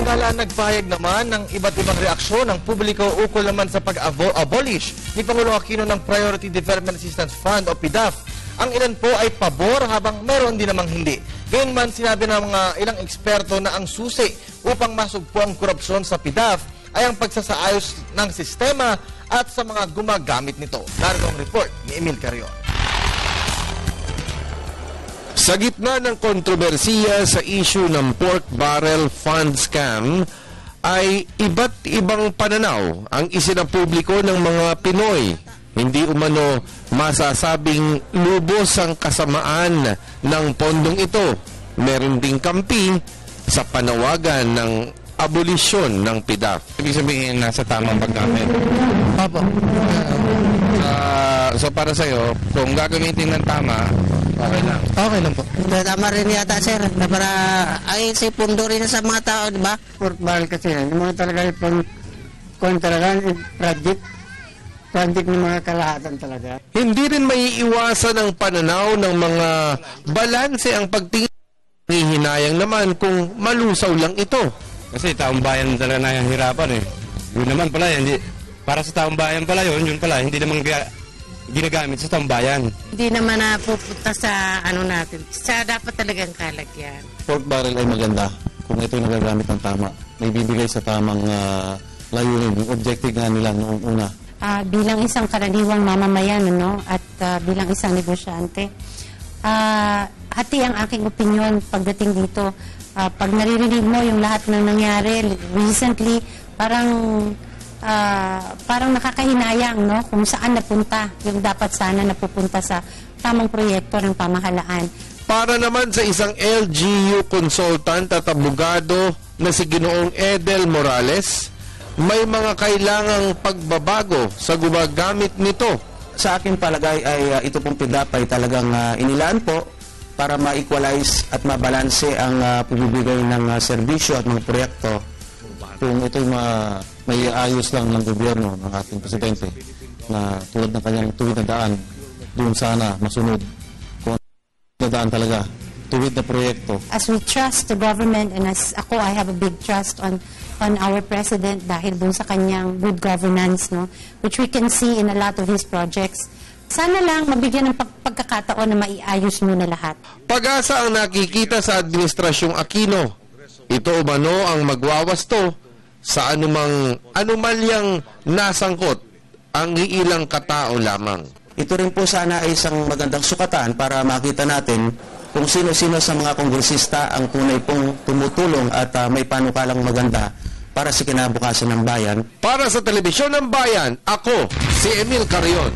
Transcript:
Samantala, nagpahayag naman ng iba't ibang reaksyon ng publiko ukol naman sa pag-abolish ni Pangulong Aquino ng Priority Development Assistance Fund o PDAF. Ang ilan po ay pabor habang meron din namang hindi. Gayunman, sinabi ng mga ilang eksperto na ang susi upang masugpo ang korupsyon sa PDAF ay ang pagsasaayos ng sistema at sa mga gumagamit nito. Narito ang report ni Emil Carrion. Sa gitna ng kontrobersiya sa issue ng pork barrel fund scam, ay iba't ibang pananaw ang isinapubliko ng mga Pinoy. Hindi umano masasabing lubos ang kasamaan ng pondong ito. Meron ding kampi sa panawagan ng abolisyon ng PDAF. Ibig sabihin, nasa tamang paggamit. Opo. So para sa'yo, kung gagamitin ng tama, okay lang. Okay lang po. Tama rin yata, sir. Na para ay si pundo rin sa mga tao, di ba? Pork barrel kasi yan. Yung mga talaga yung project ng mga kalahatan talaga. Hindi rin maiiwasan ang pananaw ng mga balanse ang pagtingin. Hihinayang naman kung malusaw lang ito. Kasi taong bayan talaga na yung hirapan eh. Yun naman pala, hindi, para sa taong bayan pala yun pala, hindi naman ginagamit sa taong bayan. Hindi naman napupunta sa ano natin. Sa dapat talagang kalagyan. Pork barrel ay maganda kung ito nagagamit ng tama. May bibigay sa tamang layunin. Yung objective nga nila noong una. Bilang isang karaniwang mamamayan, no? At bilang isang negosyante, hati ang aking opinyon pagdating dito. Pag naririnig mo yung lahat ng nangyari recently, parang nakakahinayang, no? Kung saan napunta yung dapat sana napupunta sa tamang proyekto ng pamahalaan. Para naman sa isang LGU consultant at abogado na si Ginoong Edel Morales, may mga kailangang pagbabago sa gumagamit nito. Sa akin palagay ay ito pong PDAF ay talagang inilaan po para ma-equalize at mabalanse ang pagbibigay ng serbisyo at mga proyekto. Kung ito may ayos lang ng gobyerno ng ating presidente na tulad ng kanyang tuwid na daan, doon sana masunod. Kung na daan talaga, tuwid na proyekto. As we trust the government, and as ako, I have a big trust on our president dahil dun sa kanyang good governance, no, which we can see in a lot of his projects. Sana lang mabigyan ng pagkakataon na maiayos muna lahat. Pag-asa ang nakikita sa Administrasyong Aquino. Ito umano ang magwawasto sa anumalyang nasangkot ang iilang katao lamang. Ito rin po sana ay isang magandang sukatan para makita natin kung sino-sino sa mga kongresista ang tunay pong tumutulong at may panukalang maganda para sa kinabukasan ng bayan. Para sa Telebisyon ng Bayan, ako si Emil Carrion.